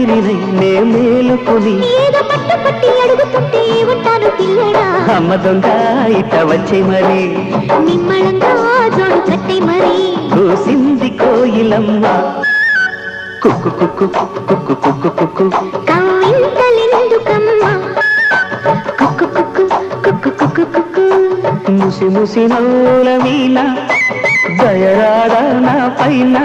తీరినై నే మేలుకుని ఏదో పట్టు పట్టి అడుగుతుంటే ఉంటాను పిల్లడా అమ్మ దొంగ ఇట వచ్చే మరి నిమ్మళంగా జోడు కట్టే మరి కూసింది కోయిలమ్మ కుక్కు కుక్కు కుక్కు కుక్కు కుక్కు కవ్వింతలెందుకమ్మా కుక్కు కుక్కు కుక్కు కుక్కు కుక్కు ముసి ముసి నవ్వుల మీన దయరాడా నా పైన